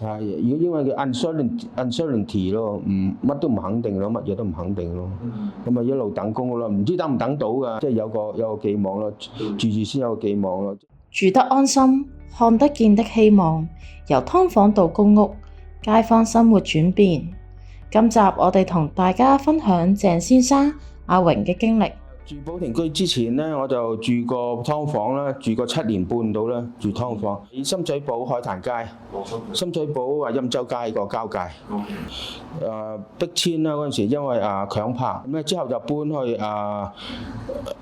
係，因為叫 uncertainty 咯，乜都唔肯定咯，乜嘢都唔肯定咯。咁啊一路等公屋咯，唔知等唔等到㗎，即係有個寄望咯，住先有個寄望咯。住得安心，看得見的希望，由劏房到公屋，街坊生活轉變。今集我哋同大家分享鄭先生、阿榮嘅經歷。住寶庭居之前咧，我就住過劏房啦，住過7年半到啦，住劏房。喺深水埗海壇街，深水埗欽州街個交界。逼遷啦嗰陣時，因為強拍，咁咧之後就搬去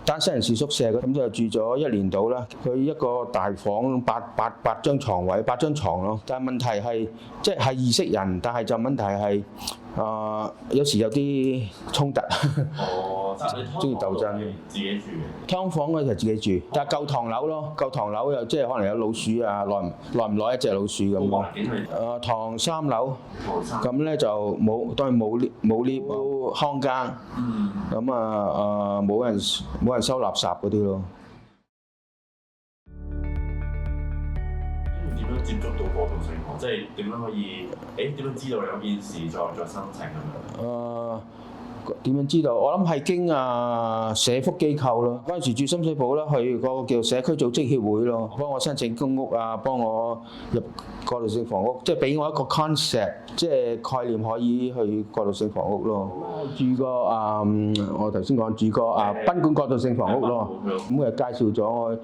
單身人士宿舍，咁就住咗1年到啦。佢一個大房八張床位，8張床咯。但係問題係，即係意識人，但係就問題係有時有啲衝突。中意鬥爭。自己住嘅。劏房嗰就自己住，但係舊唐樓咯，舊唐樓又即係可能有老鼠啊，耐唔耐一隻老鼠咁咯。唐3樓，咁咧就當然冇 lift 冇看更，咁冇人收垃圾嗰啲咯。點樣接觸到過渡性房？即係點樣可以？點樣知道有件事再申請咁樣？點樣知道？我諗係經社福機構咯。嗰陣時住深水埗啦，去嗰個叫社區組織協會咯，幫我申請公屋啊，幫我入過渡性房屋，即係俾我一個 concept，即係概念可以去過渡性房屋咯。住過我頭先講住過賓館過渡性房屋咯。咁佢介紹咗我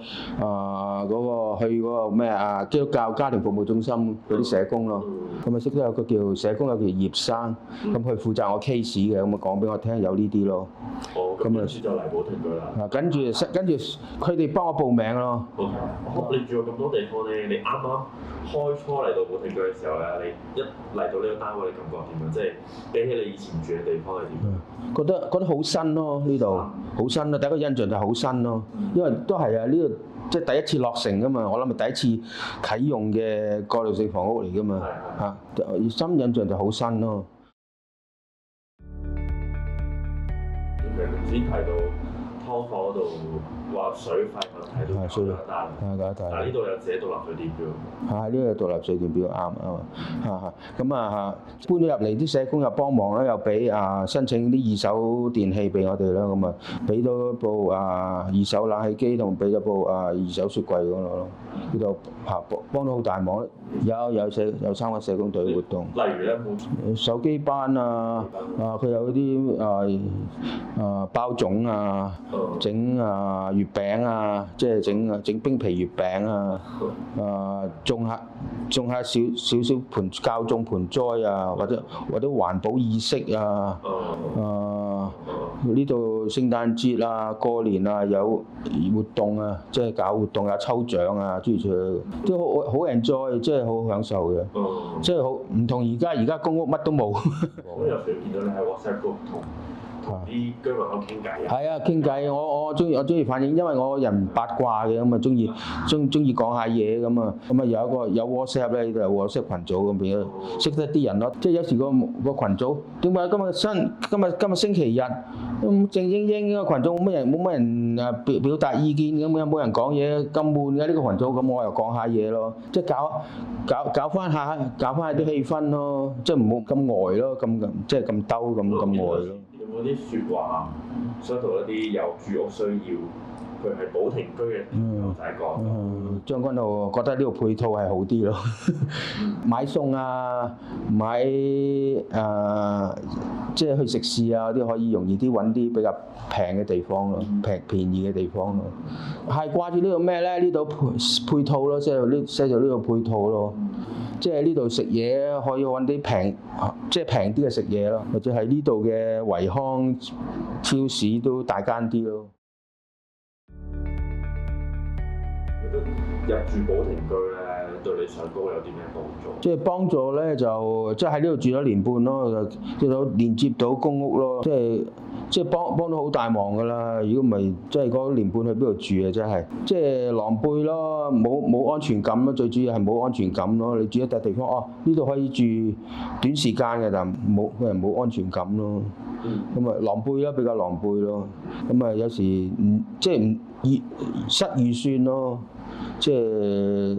去嗰個咩基督教家庭服務中心嗰啲社工咯。咁啊識得有個叫社工有叫葉生，咁佢負責我 case 嘅，咁啊講俾我聽有呢啲咯。咁跟住就嚟寶庭居啦。跟住佢哋幫我報名咯。你住過咁多地方咧，你啱啱開初嚟到寶庭居嘅時候咧，你一嚟到呢個單位，你感覺點樣？即係比起你以前住嘅地方係點樣？覺得好新咯，呢度好新咯。第一個印象就係好新咯，因為都係呢度即係第一次落成噶嘛，我諗係第一次啟用嘅過渡性房屋嚟噶嘛。新印象就好新咯。先提到劏房嗰度話水費問題都搞得大，但係呢度有自己獨立水電表。呢度有獨立水電表啱咁搬咗入嚟，啲社工又幫忙啦，又俾申請啲二手電器俾我哋啦，咁俾咗部二手冷氣機同俾咗部二手雪櫃嗰度咯。呢度幫到好大忙，有3個社工隊活動。例如咧，手機班佢有啲包粽整月餅即係整冰皮月餅種下少教種盆栽或者環保意識呢度聖誕節過年有活動即係搞活動抽獎諸如此類，都好 enjoy， 即係好享受嘅，即係好唔同而家公屋乜都冇。我有時見到你喺 WhatsApp group 同啲居民喺度傾偈。係啊，傾偈，我中意反映，因為我人八卦嘅，咁中意講下嘢咁有 WhatsApp 咧，呢度有 WhatsApp 群組咁變咗識得啲人咯。即係有時個群組點解今日星期日咁靜英英個群組冇乜人表達意見咁樣，冇人講嘢咁悶嘅呢個群組，咁我又講下嘢咯，即係搞翻下啲氣氛咯，即係唔好咁呆咯，咁即係咁兜咁呆咯。有冇啲説話想同一啲有住屋需要，佢係寶庭居嘅朋友仔講？將軍澳覺得呢個配套係好啲咯，買餸買即係去食肆嗰啲可以容易啲揾啲比較平嘅地方咯，便宜嘅地方咯。係掛住呢度咩咧？呢度配套咯，即係寫咗呢個配套咯。即係呢度食嘢可以揾啲平啲嘅食嘢咯，或者係呢度嘅維康超市都大間啲咯。入住寶庭居咧，對你上高有啲咩幫助？即係幫助咧，就即係喺呢度住咗1年半咯，就連接到公屋咯，即係幫到好大忙噶啦。如果唔係，即係嗰1年半去邊度住啊？真係即係狼狽咯，冇安全感咯。最主要係冇安全感咯。你住一笪地方，呢度可以住短時間嘅，但冇安全感咯。咁狼狽咯，比較狼狽咯。咁有時即係失預算咯。即係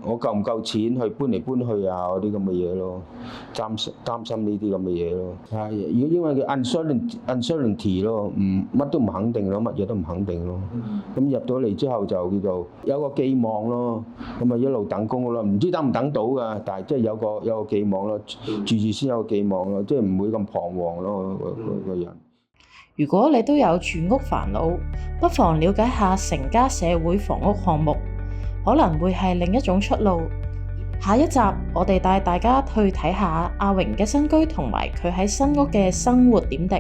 我夠唔夠錢去搬嚟搬去啊嗰啲咁嘅嘢咯，擔心呢啲咁嘅嘢咯。係，如果因為叫 uncertainty 咯，乜都唔肯定咯，乜嘢都唔肯定咯。咁入到嚟之後就叫做有個寄望咯，咁啊一路等工咯，唔知等唔等到㗎，但係即係有個寄望咯，住先有個寄望咯，即係唔會咁彷徨咯個人。如果你都有住屋煩惱，不妨了解下成家社會房屋項目，可能會係另一種出路。下一集我哋帶大家去睇下阿榮嘅新居同埋佢喺新屋嘅生活點滴。